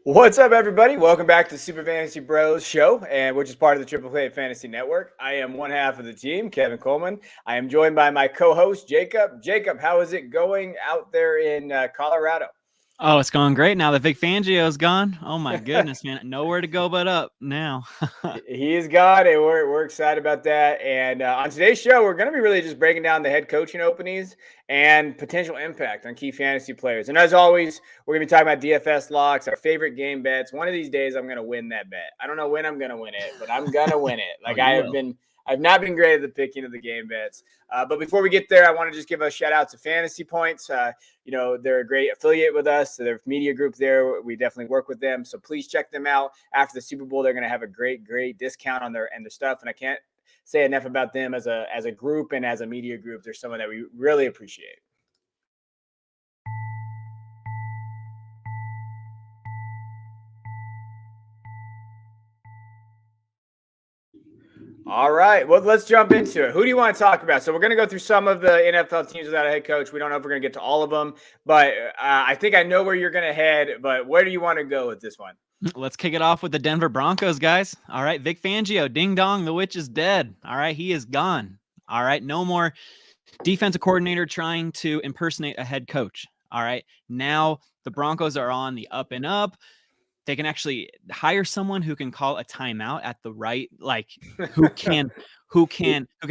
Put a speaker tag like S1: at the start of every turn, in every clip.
S1: What's up, everybody? Welcome back to Super Fantasy Bros Show, and which is part of the Triple Play Fantasy Network. I am one half of the team, Kevin Coleman. I am joined by my co-host, Jacob. Jacob, how is it going out there in Colorado?
S2: Oh, it's going great now that Vic Fangio is gone. Oh my goodness, man. Nowhere to go but up now.
S1: He is gone, and we're excited about that. And on today's show, we're going to be really just breaking down the head coaching openings and potential impact on key fantasy players. And as always, we're going to be talking about DFS locks, our favorite game bets. One of these days, I'm going to win that bet. I don't know when I'm going to win it, but I'm going to win it.
S2: Oh,
S1: Like
S2: you will.
S1: I've not been great at the picking of the game bets. But before we get there, I want to just give a shout out to Fantasy Points. They're a great affiliate with us. So their media group there. We definitely work with them. So please check them out. After the Super Bowl, they're going to have a great discount on their stuff. And I can't say enough about them as a group and as a media group. They're someone that we really appreciate. All right. Well, let's jump into it. Who do you want to talk about? So we're going to go through some of the NFL teams without a head coach. We don't know if we're going to get to all of them, but I think I know where you're going to head. But where do you want to go with this one?
S2: Let's kick it off with the Denver Broncos, guys. All right, Vic Fangio, ding dong, the witch is dead. All right, he is gone. All right, no more defensive coordinator trying to impersonate a head coach. All right, now the Broncos are on the up and up. They can actually hire someone who can call a timeout at the right, like who can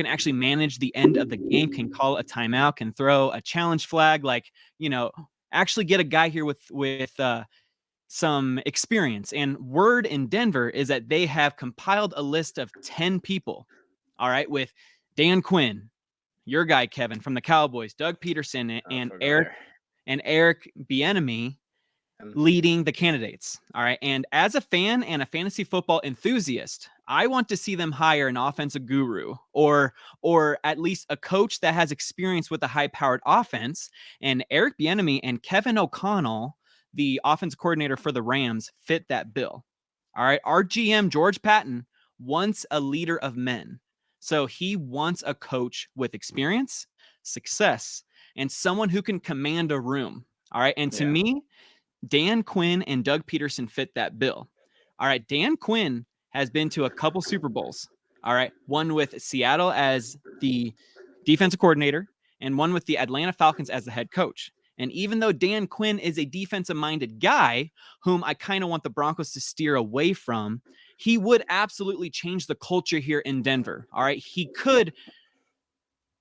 S2: actually manage the end of the game, can call a timeout, can throw a challenge flag, actually get a guy here with some experience. And word in Denver is that they have compiled a list of 10 people. All right, with Dan Quinn, your guy Kevin from the Cowboys, Doug Peterson, and Eric Bieniemy leading the candidates. All right. And as a fan and a fantasy football enthusiast, I want to see them hire an offensive guru or at least a coach that has experience with a high-powered offense. And Eric Bieniemy and Kevin O'Connell, the offensive coordinator for the Rams, fit that bill. All right. Our GM, George Patton, wants a leader of men. So he wants a coach with experience, success, and someone who can command a room. All right. And to me, Dan Quinn and Doug Peterson fit that bill. All right. Dan Quinn has been to a couple Super Bowls. All right. One with Seattle as the defensive coordinator and one with the Atlanta Falcons as the head coach. And even though Dan Quinn is a defensive-minded guy whom I kind of want the Broncos to steer away from, he would absolutely change the culture here in Denver. All right. He could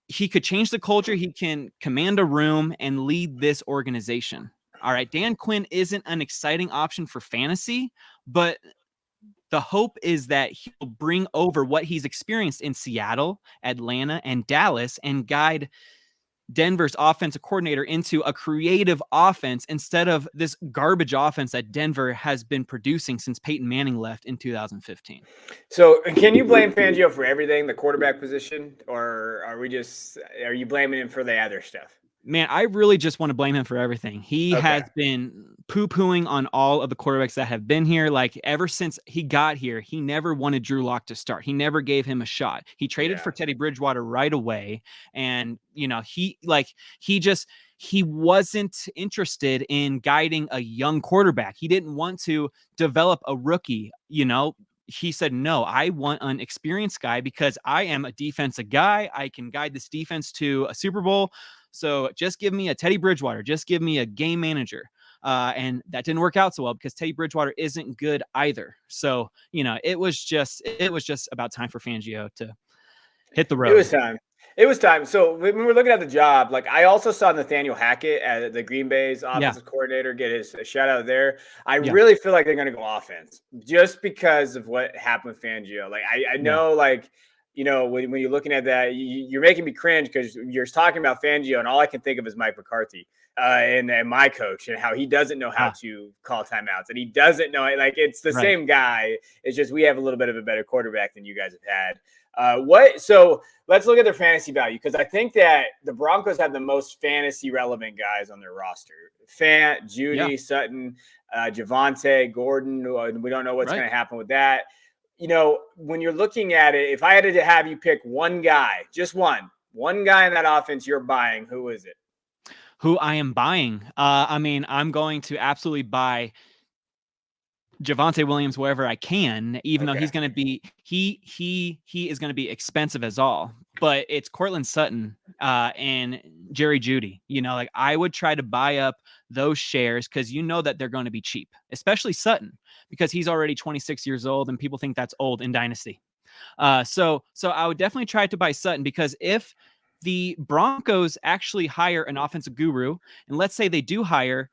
S2: change the culture. He can command a room and lead this organization. All right, Dan Quinn isn't an exciting option for fantasy, but the hope is that he'll bring over what he's experienced in Seattle, Atlanta, and Dallas and guide Denver's offensive coordinator into a creative offense instead of this garbage offense that Denver has been producing since Peyton Manning left in 2015.
S1: So can you blame Fangio for everything, the quarterback position, or are you blaming him for the other stuff?
S2: Man, I really just want to blame him for everything. He has been poo-pooing on all of the quarterbacks that have been here. Like, ever since he got here, he never wanted Drew Lock to start. He never gave him a shot. He traded for Teddy Bridgewater right away. And, he wasn't interested in guiding a young quarterback. He didn't want to develop a rookie, He said, no, I want an experienced guy because I am a defensive guy. I can guide this defense to a Super Bowl. So just give me a Teddy Bridgewater. Just give me a game manager. And that didn't work out so well because Teddy Bridgewater isn't good either. So, it was just about time for Fangio to hit the road.
S1: It was time. So when we're looking at the job, like I also saw Nathaniel Hackett at the Green Bay's offensive coordinator get his shout out there. I really feel like they're going to go offense just because of what happened with Fangio. Like I know, when you're looking at that, you're making me cringe because you're talking about Fangio, and all I can think of is Mike McCarthy and my coach and how he doesn't know how to call timeouts, and he doesn't know it. Like it's the same guy. It's just we have a little bit of a better quarterback than you guys have had. So let's look at their fantasy value because I think that the Broncos have the most fantasy relevant guys on their roster. Fant, Judy, Sutton, Javonte, Gordon. We don't know what's going to happen with that. When you're looking at it, if I had to have you pick one guy, just one guy in that offense you're buying, who is it?
S2: Who I am buying? I'm going to absolutely buy Javonte Williams wherever I can, even though he's
S1: Okay.
S2: going to be he is going to be expensive as all. But it's Cortland Sutton and Jerry Jeudy. You know, like I would try to buy up those shares because you know that they're going to be cheap, especially Sutton because he's already 26 years old and people think that's old in Dynasty. So I would definitely try to buy Sutton because if the Broncos actually hire an offensive guru, and let's say they do hire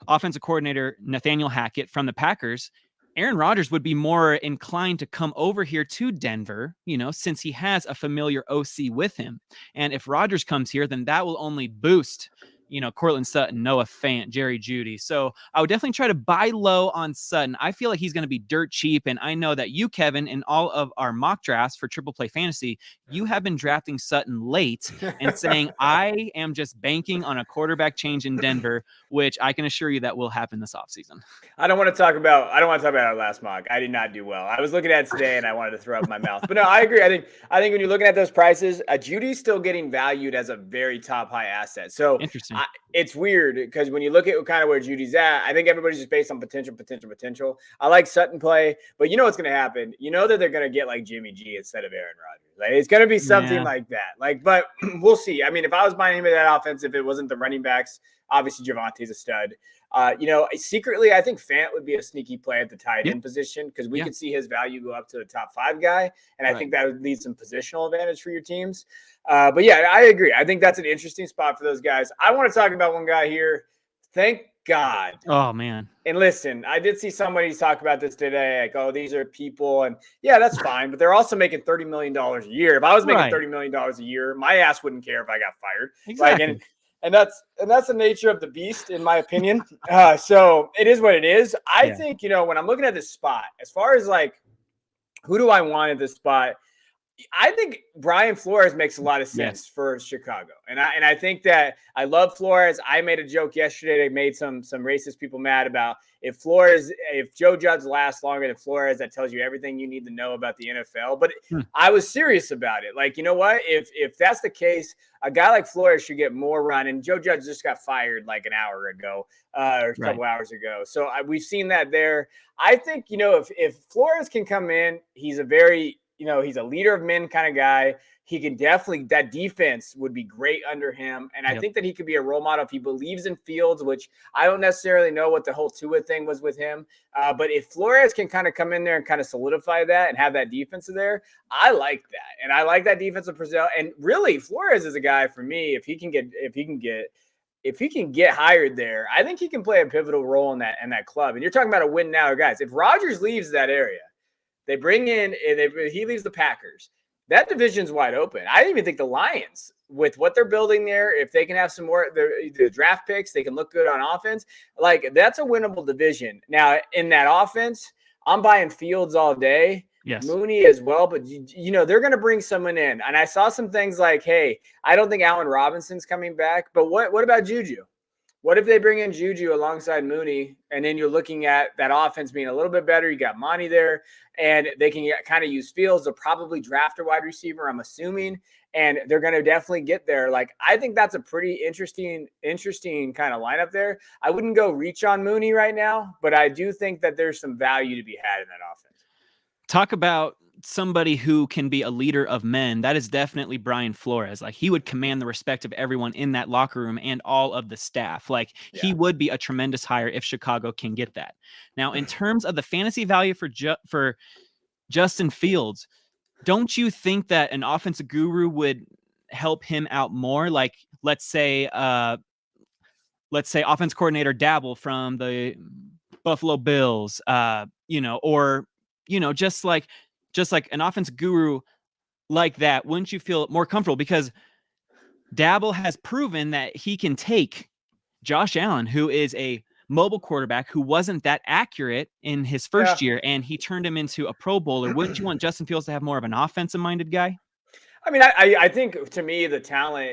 S2: offensive coordinator Nathaniel Hackett from the Packers, Aaron Rodgers would be more inclined to come over here to Denver, you know, since he has a familiar OC with him. And if Rodgers comes here, then that will only boost, you know, Cortland Sutton, Noah Fant, Jerry Jeudy. So I would definitely try to buy low on Sutton. I feel like he's going to be dirt cheap. And I know that you, Kevin, in all of our mock drafts for Triple Play Fantasy, you have been drafting Sutton late and saying, I am just banking on a quarterback change in Denver, which I can assure you that will happen this offseason.
S1: I don't want to talk about our last mock. I did not do well. I was looking at it today and I wanted to throw up my mouth. But no, I agree. I think when you're looking at those prices, Judy's still getting valued as a very top high asset. So
S2: interesting.
S1: It's weird because when you look at kind of where Judy's at, I think everybody's just based on potential. I like Sutton play, but you know what's going to happen. You know that they're going to get like Jimmy G instead of Aaron Rodgers. Like, it's going to be something like that. Like, but we'll see. I mean, if I was buying him in that offense, if it wasn't the running backs, obviously Javonte's a stud. You know, secretly, I think Fant would be a sneaky play at the tight end position because we could see his value go up to the top 5 guy. And I think that would lead some positional advantage for your teams. But yeah, I agree. I think that's an interesting spot for those guys. I want to talk about one guy here. Thank God.
S2: Oh, man.
S1: And listen, I did see somebody talk about this today. Like, oh, these are people. And yeah, that's fine. But they're also making $30 million a year. If I was making $30 million a year, my ass wouldn't care if I got fired.
S2: Exactly.
S1: Like, and that's the nature of the beast, in my opinion. So it is what it is. I think, you know, when I'm looking at this spot, as far as like, who do I want at this spot? I think Brian Flores makes a lot of sense for Chicago. And I think that I love Flores. I made a joke yesterday that made some racist people mad about if Joe Judge lasts longer than Flores, that tells you everything you need to know about the NFL. But I was serious about it. Like, you know what? If that's the case, a guy like Flores should get more run. And Joe Judge just got fired like an hour ago or a couple hours ago. So we've seen that there. I think, you know, if Flores can come in, he's a very – you know, he's a leader of men kind of guy. He can definitely, that defense would be great under him. And I think that he could be a role model if he believes in Fields, which I don't necessarily know what the whole Tua thing was with him. But if Flores can kind of come in there and kind of solidify that and have that defense there, I like that. And I like that defensive personnel. And really, Flores is a guy for me, if he can get hired there, I think he can play a pivotal role in that club. And you're talking about a win now, guys. If Rodgers leaves that area, they bring in, he leaves the Packers. That division's wide open. I even think the Lions, with what they're building there, if they can have some more the draft picks, they can look good on offense. Like, that's a winnable division. Now, in that offense, I'm buying Fields all day.
S2: Yes.
S1: Mooney as well. But, you know, they're going to bring someone in. And I saw some things like, hey, I don't think Allen Robinson's coming back. But what about Juju? What if they bring in Juju alongside Mooney, and then you're looking at that offense being a little bit better? You got Monty there, and they can kind of use Fields. They'll probably draft a wide receiver, I'm assuming, and they're going to definitely get there. Like, I think that's a pretty interesting kind of lineup there. I wouldn't go reach on Mooney right now, but I do think that there's some value to be had in that offense.
S2: Talk about somebody who can be a leader of men. That is definitely Brian Flores. Like, he would command the respect of everyone in that locker room and all of the staff. Like, he would be a tremendous hire if Chicago can get that. Now, in terms of the fantasy value for Justin Fields, don't you think that an offensive guru would help him out more? Like, let's say offense coordinator Dabble from the Buffalo Bills, or just like an offense guru like that, wouldn't you feel more comfortable? Because Dabble has proven that he can take Josh Allen, who is a mobile quarterback who wasn't that accurate in his first year, and he turned him into a Pro Bowler. Wouldn't you want Justin Fields to have more of an offensive-minded guy?
S1: I mean, I think, to me, the talent,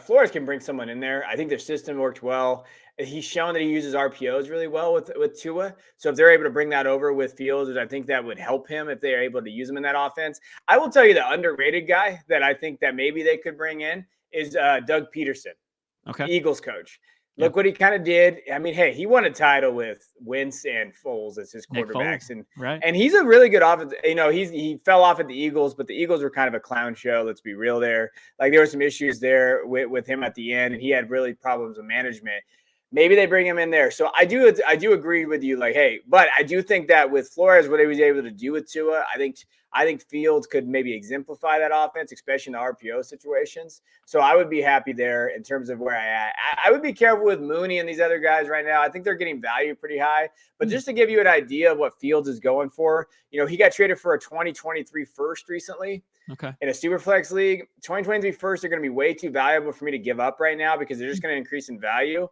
S1: Flores can bring someone in there. I think their system worked well. He's shown that he uses RPOs really well with Tua. So if they're able to bring that over with Fields, I think that would help him if they're able to use him in that offense. I will tell you the underrated guy that I think that maybe they could bring in is Doug Peterson, Eagles coach. Look what he kind of did. I mean, hey, he won a title with Wentz and Foles as his quarterbacks, and he's a really good offense. You know, he fell off at the Eagles, but the Eagles were kind of a clown show. Let's be real there. Like there were some issues there with him at the end, and he had really problems with management. Maybe they bring him in there. So I do agree with you. Like, hey, but I do think that with Flores, what he was able to do with Tua, I think Fields could maybe exemplify that offense, especially in the RPO situations. So I would be happy there in terms of where I would be careful with Mooney and these other guys right now. I think they're getting value pretty high. But just to give you an idea of what Fields is going for, you know, he got traded for a 2023 first recently.
S2: Okay.
S1: In a Superflex league, 2023 first are going to be way too valuable for me to give up right now because they're just going to increase in value.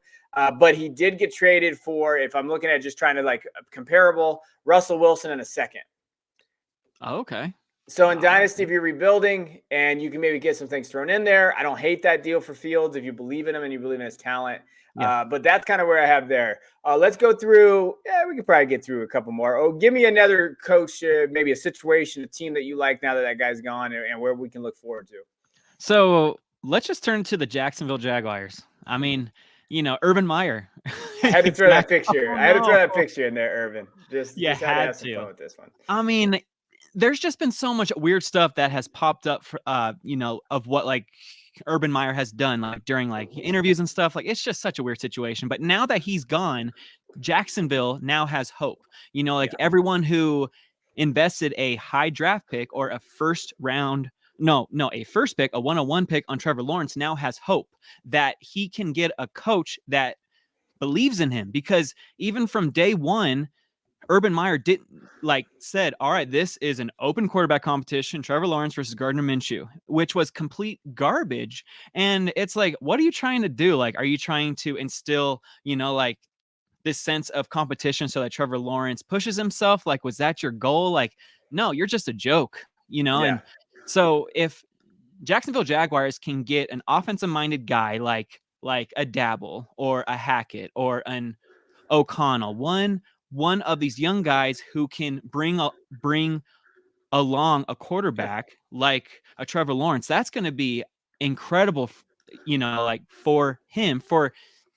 S1: But he did get traded for, if I'm looking at just trying to like comparable, Russell Wilson in a second.
S2: Oh, okay.
S1: So in Dynasty, if you're rebuilding and you can maybe get some things thrown in there, I don't hate that deal for Fields if you believe in him and you believe in his talent. Yeah. But that's kind of where I have there. Let's go through. Yeah, we could probably get through a couple more. Oh, give me another coach, maybe a situation, a team that you like now that guy's gone and where we can look forward to.
S2: So let's just turn to the Jacksonville Jaguars. I mean, you know, Urban Meyer.
S1: I had to throw that picture. I had to throw that picture in there, Urban. Just had to have some fun with this one.
S2: I mean, there's just been so much weird stuff that has popped up for, you know, of what like Urban Meyer has done like during like interviews and stuff. Like it's just such a weird situation. But now that he's gone, Jacksonville now has hope. You know, like everyone who invested a high draft pick or a first pick, a 101 pick on Trevor Lawrence now has hope that he can get a coach that believes in him, because even from day one, Urban Meyer said, all right, this is an open quarterback competition, Trevor Lawrence versus Gardner Minshew, which was complete garbage. And it's like, what are you trying to do? Like, are you trying to instill, you know, like this sense of competition so that Trevor Lawrence pushes himself? Like, was that your goal? Like, no, you're just a joke, you know? Yeah. And so if Jacksonville Jaguars can get an offensive-minded guy like a Dabble or a Hackett or an O'Connell, one of these young guys who can bring along a quarterback like a Trevor Lawrence, that's going to be incredible, you know, like for him, for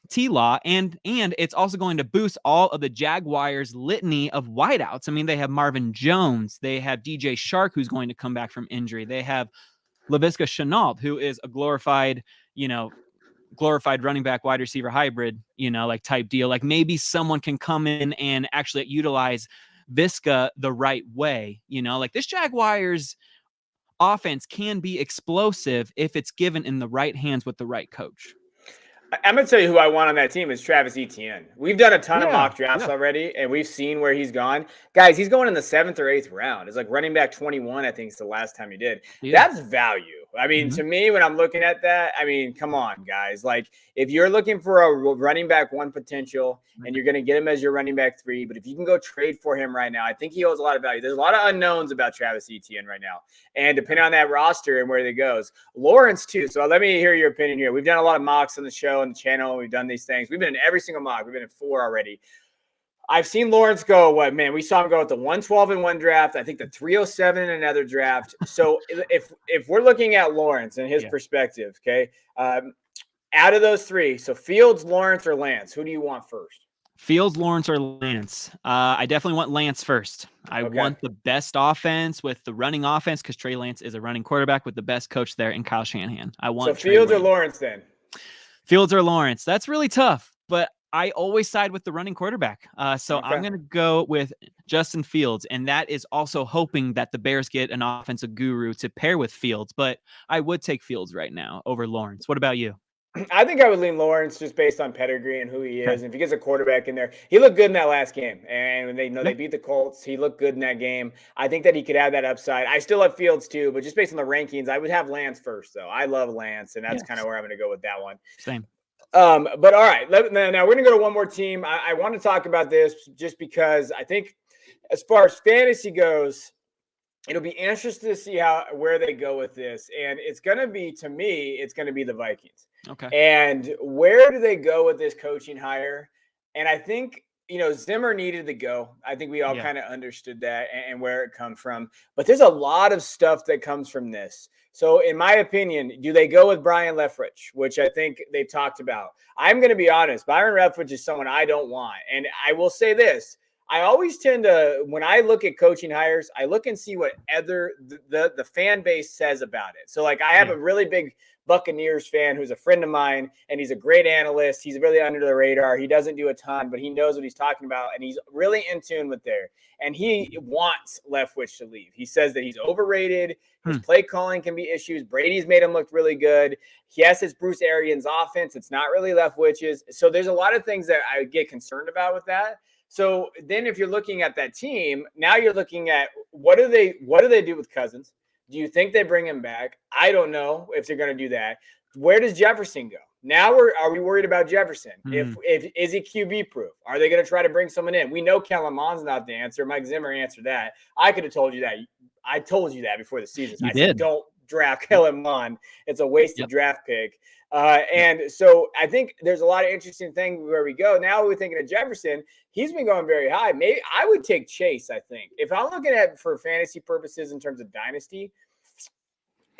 S2: T-Law, and it's also going to boost all of the Jaguars' litany of wideouts. I mean, they have Marvin Jones, they have DJ Shark, who's going to come back from injury, they have Laviska Shenault, who is a glorified running back wide receiver hybrid, you know, like type deal. Like maybe someone can come in and actually utilize Visca the right way, you know, like this Jaguars offense can be explosive if it's given in the right hands with the right coach.
S1: I'm going to tell you who I want on that team is Travis Etienne. We've done a ton of mock drafts already, and we've seen where he's gone. Guys, he's going in the 7th or 8th round. It's like running back 21, I think is the last time he did. Yeah. That's value. I mean, to me, when I'm looking at that, I mean, come on, guys. Like, if you're looking for a running back 1 potential and you're going to get him as your running back 3, but if you can go trade for him right now, I think he holds a lot of value. There's a lot of unknowns about Travis Etienne right now. And depending on that roster and where they goes, Lawrence too. So let me hear your opinion here. We've done a lot of mocks on the show and the channel. We've done these things. We've been in every single mock. We've been in 4 already. I've seen Lawrence go, we saw him go at the 112 in one draft. I think the 307 in another draft. So if we're looking at Lawrence and his perspective, okay, out of those 3, so Fields, Lawrence, or Lance, who do you want first?
S2: Fields, Lawrence, or Lance? I definitely want Lance first. I want the best offense with the running offense because Trey Lance is a running quarterback with the best coach there in Kyle Shanahan. I want
S1: Fields or Lawrence then?
S2: Fields or Lawrence. That's really tough, but I always side with the running quarterback. So I'm going to go with Justin Fields, and that is also hoping that the Bears get an offensive guru to pair with Fields, but I would take Fields right now over Lawrence. What about you?
S1: I think I would lean Lawrence just based on pedigree and who he is. And if he gets a quarterback in there, he looked good in that last game. And when they beat the Colts, he looked good in that game. I think that he could have that upside. I still have Fields too, but just based on the rankings, I would have Lance first, though. I love Lance, and that's kind of where I'm going to go with that one.
S2: Same.
S1: But all right, now we're going to go to one more team. I want to talk about this just because I think as far as fantasy goes, it'll be interesting to see where they go with this. And it's going to be, to me, it's going to be the Vikings.
S2: Okay.
S1: And where do they go with this coaching hire? And I think Zimmer needed to go. I think we all
S2: Yeah.
S1: kind of understood that and where it comes from. But there's a lot of stuff that comes from this. So, in my opinion, do they go with Brian Leftwich, which I think they've talked about? I'm going to be honest. Byron Leftwich is someone I don't want. And I will say this. I always tend to, when I look at coaching hires, I look and see what the fan base says about it. So, like, I have a really big Buccaneers fan who's a friend of mine, and he's a great analyst. He's really under the radar. He doesn't do a ton, but he knows what he's talking about, and he's really in tune with there. And he wants Leftwich to leave. He says that he's overrated. His play calling can be issues. Brady's made him look really good. Yes, it's Bruce Arians' offense. It's not really Leftwich's. So there's a lot of things that I get concerned about with that. So then if you're looking at that team, now you're looking at what do they do with Cousins? Do you think they bring him back? I don't know if they're going to do that. Where does Jefferson go? Now are we worried about Jefferson? If is he QB proof? Are they going to try to bring someone in? We know Kellen Mond's not the answer. Mike Zimmer answered that. I could have told you that. I told you that before the season.
S2: You
S1: I
S2: did.
S1: said don't draft Kellen Mond. It's a wasted draft pick. And so I think there's a lot of interesting things where we go. Now we're thinking of Jefferson. He's been going very high. Maybe I would take Chase, I think. If I'm looking at for fantasy purposes in terms of dynasty,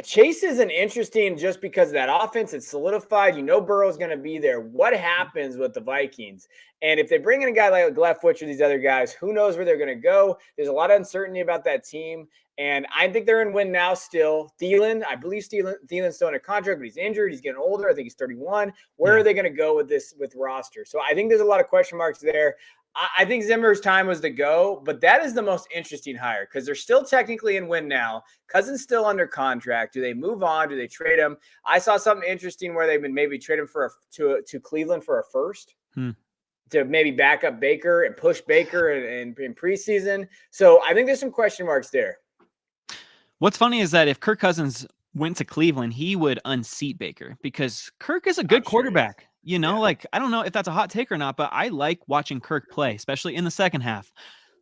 S1: Chase isn't interesting just because of that offense. It's solidified. Burrow's going to be there. What happens with the Vikings? And if they bring in a guy like Leftwich or these other guys, who knows where they're going to go? There's a lot of uncertainty about that team. And I think they're in win now still. Thielen, I believe Thielen's still in a contract, but he's injured. He's getting older. I think he's 31. Where are they going to go with this with roster? So I think there's a lot of question marks there. I think Zimmer's time was to go, but that is the most interesting hire because they're still technically in win now. Cousins still under contract. Do they move on? Do they trade him? I saw something interesting where they've been maybe trade him to Cleveland for a first to maybe back up Baker and push Baker in preseason. So I think there's some question marks there.
S2: What's funny is that if Kirk Cousins went to Cleveland, he would unseat Baker because Kirk is a good quarterback. Like, I don't know if that's a hot take or not, but I like watching Kirk play, especially in the second half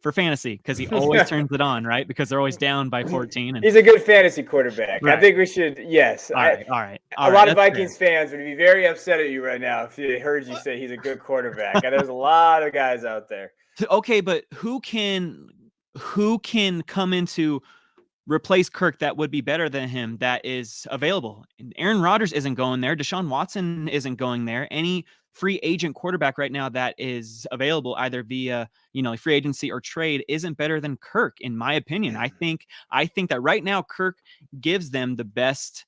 S2: for fantasy because he always turns it on, right? Because they're always down by 14. And
S1: he's a good fantasy quarterback.
S2: Right.
S1: I think we should, yes.
S2: All right.
S1: A lot of Vikings fans would be very upset at you right now if they heard you say he's a good quarterback. And there's a lot of guys out there.
S2: Okay, but who can come into replace Kirk that would be better than him that is available? Aaron Rodgers isn't going there. Deshaun Watson isn't going there. Any free agent quarterback right now that is available either via, free agency or trade isn't better than Kirk, in my opinion. I think that right now Kirk gives them the best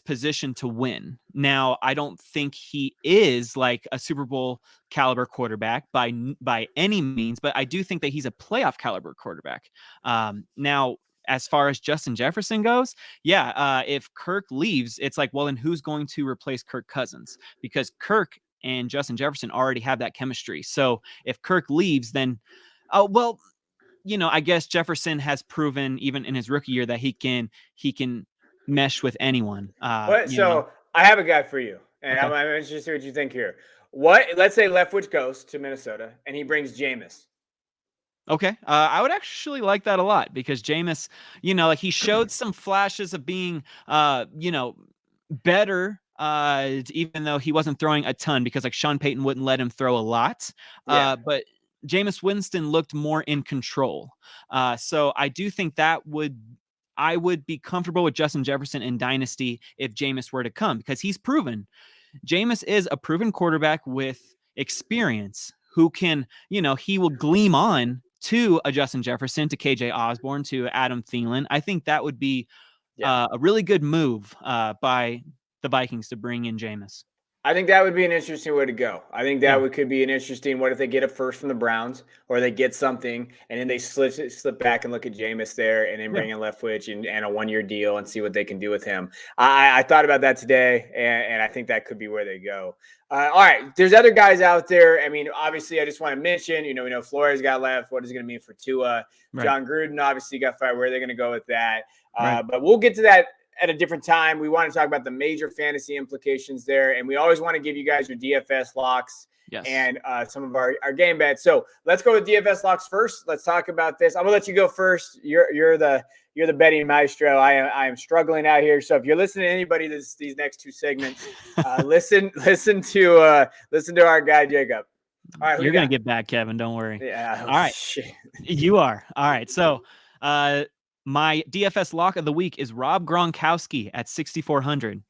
S2: position to win. Now, I don't think he is like a Super Bowl caliber quarterback by any means, but I do think that he's a playoff caliber quarterback. Now, as far as Justin Jefferson goes, if Kirk leaves, it's like, well, then who's going to replace Kirk Cousins? Because Kirk and Justin Jefferson already have that chemistry. So if Kirk leaves, then, I guess Jefferson has proven even in his rookie year that he can mesh with anyone.
S1: So I have a guy for you, and I'm interested to see what you think here. Let's say Leftwich goes to Minnesota and he brings Jameis.
S2: Okay. I would actually like that a lot because Jameis, he showed some flashes of being, better, even though he wasn't throwing a ton because like Sean Payton wouldn't let him throw a lot. But Jameis Winston looked more in control. So I do think I would be comfortable with Justin Jefferson in Dynasty if Jameis were to come because he's proven. Jameis is a proven quarterback with experience who can, he will gleam on to a Justin Jefferson, to KJ Osborne, to Adam Thielen. I think that would be a really good move by the Vikings to bring in Jameis.
S1: I think that would be an interesting way to go. I think that could be an interesting. What if they get a first from the Browns, or they get something and then they slip back and look at Jameis there, and then bring in Leftwich and a 1-year deal and see what they can do with him. I thought about that today, and I think that could be where they go. All right, there's other guys out there. I mean, obviously, I just want to mention. We know Flores got left. What is it going to mean for Tua? Right. John Gruden obviously got fired. Where are they going to go with that? But we'll get to that at a different time. We want to talk about the major fantasy implications there. And we always want to give you guys your DFS locks and some of our game bets. So let's go with DFS locks first. Let's talk about this. I'm gonna let you go first. You're the betting maestro. I am struggling out here. So if you're listening to anybody these next two segments, listen to our guy Jacob. All right,
S2: You're going to get back, Kevin. Don't worry.
S1: Yeah.
S2: All right.
S1: Shit.
S2: You are. All right. So my DFS lock of the week is Rob Gronkowski at 6,400.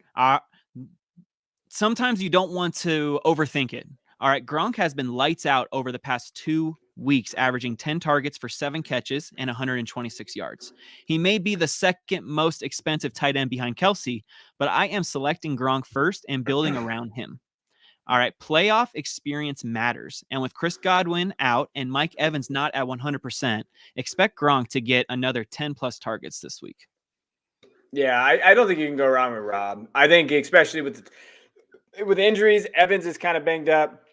S2: Sometimes you don't want to overthink it. All right. Gronk has been lights out over the past 2 weeks, averaging 10 targets for 7 catches and 126 yards. He may be the second most expensive tight end behind Kelsey, but I am selecting Gronk first and building around him. All right, playoff experience matters. And with Chris Godwin out and Mike Evans not at 100%, expect Gronk to get another 10-plus targets this week.
S1: Yeah, I don't think you can go wrong with Rob. I think especially with injuries, Evans is kind of banged up.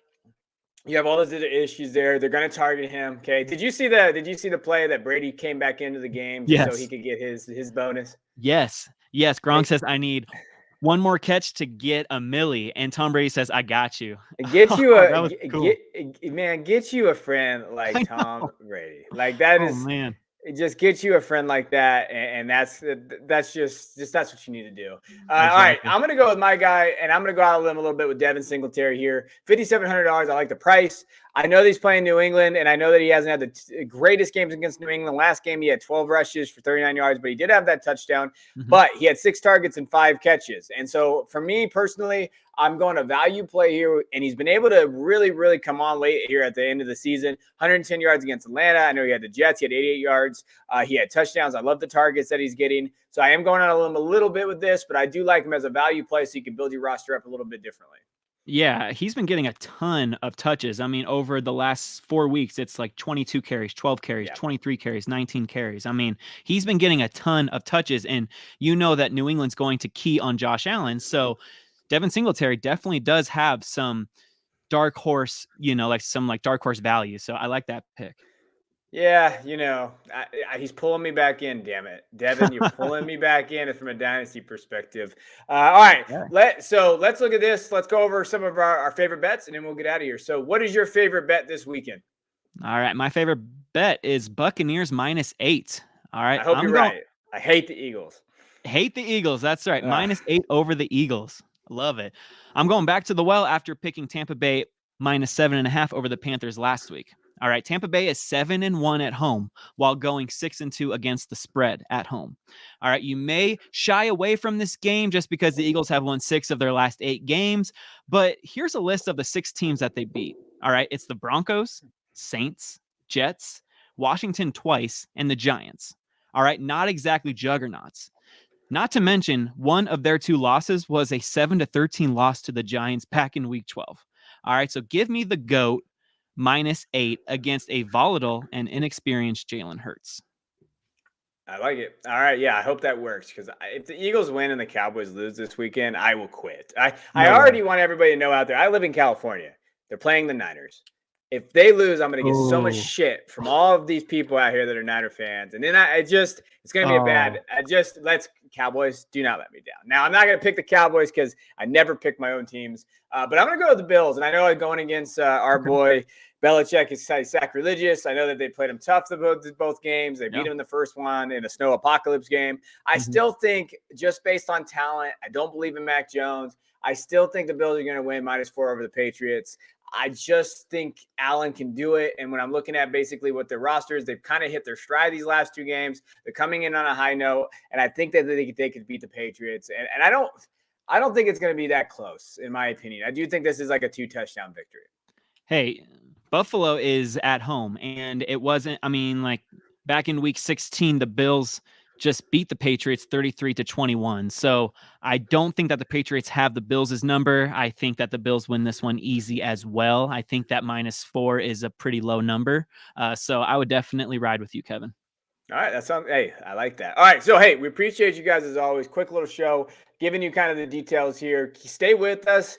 S1: You have all those other issues there. They're going to target him. Okay. Did you see the play that Brady came back into the game just so he could get his bonus?
S2: Yes. Gronk says, I need one more catch to get a milli, and Tom Brady says, I got you.
S1: Get you
S2: cool.
S1: Get you a friend like Tom Brady. Like that is
S2: man.
S1: It just gets you a friend like that, and that's just that's what you need to do.
S2: Exactly.
S1: All right, I'm gonna go with my guy, and I'm gonna go out on a limb a little bit with Devin Singletary here. $5,700. I like the price. I know that he's playing New England, and I know that he hasn't had the greatest games against New England. Last game, he had 12 rushes for 39 yards, but he did have that touchdown. Mm-hmm. But he had 6 targets and 5 catches. And so for me personally, I'm going to value play here, and he's been able to really, really come on late here at the end of the season. 110 yards against Atlanta. I know he had the Jets. He had 88 yards. He had touchdowns. I love the targets that he's getting. So I am going on a little bit with this, but I do like him as a value play so you can build your roster up a little bit differently.
S2: Yeah, he's been getting a ton of touches. I mean, over the last 4 weeks, it's like 22 carries, 12 carries, 23 carries, 19 carries. I mean, he's been getting a ton of touches, and you know that New England's going to key on Josh Allen. So Devin Singletary definitely does have some dark horse, like dark horse value. So I like that pick.
S1: Yeah, he's pulling me back in, damn it. Devin, you're pulling me back in from a dynasty perspective. All right, let's look at this. Let's go over some of our favorite bets, and then we'll get out of here. So what is your favorite bet this weekend?
S2: All right, my favorite bet is Buccaneers -8. All right.
S1: I hope you're right. I hate the Eagles.
S2: Hate the Eagles. That's right. -8 over the Eagles. Love it. I'm going back to the well after picking Tampa Bay -7.5 over the Panthers last week. All right, Tampa Bay is 7-1 at home while going 6-2 against the spread at home. All right, you may shy away from this game just because the Eagles have won 6 of their last 8 games, but here's a list of the 6 teams that they beat. All right, it's the Broncos, Saints, Jets, Washington twice, and the Giants. All right, not exactly juggernauts. Not to mention, one of their 2 losses was a 7-13 loss to the Giants back in Week 12. All right, so give me the GOAT -8 against a volatile and inexperienced Jalen Hurts.
S1: I like it. All right, yeah, I hope that works because if the Eagles win and the Cowboys lose this weekend, I will quit. I already want everybody to know out there, I live in California. They're playing the Niners. If they lose, I'm going to get so much shit from all of these people out here that are Niner fans. And then it's going to be a bad, Cowboys, do not let me down. Now, I'm not going to pick the Cowboys because I never pick my own teams, but I'm going to go with the Bills. And I know going against our boy Belichick is sacrilegious. I know that they played him tough both games. They beat him in the first one in a snow apocalypse game. I still think just based on talent, I don't believe in Mac Jones. I still think the Bills are going to win -4 over the Patriots. I just think Allen can do it. And when I'm looking at basically what their roster is, they've kind of hit their stride these last 2 games. They're coming in on a high note. And I think that they could beat the Patriots. And I don't think it's going to be that close, in my opinion. I do think this is like a 2-touchdown victory.
S2: Hey, Buffalo is at home. And it wasn't, back in week 16, the Bills just beat the Patriots 33-21. So I don't think that the Patriots have the Bills' number. I think that the Bills win this one easy as well. I think that -4 is a pretty low number. So I would definitely ride with you, Kevin.
S1: All right. Hey, I like that. All right. So, hey, we appreciate you guys as always. Quick little show, giving you kind of the details here. Stay with us.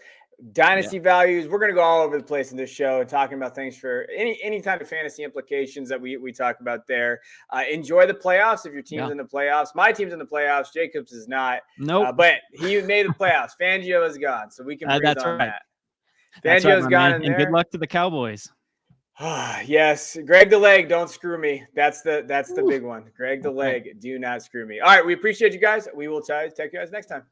S1: Dynasty values. We're going to go all over the place in this show and talking about things for any kind of fantasy implications that we talk about there. Enjoy the playoffs if your team's in the playoffs. My team's in the playoffs. Jacobs is not.
S2: Nope.
S1: But he made the playoffs. Fangio is gone, so we can breathe on that.
S2: Fangio's gone in there. And good luck to the Cowboys.
S1: Yes, Greg the Leg, don't screw me. That's the big one. Greg the Leg, do not screw me. All right, we appreciate you guys. We will check you guys next time.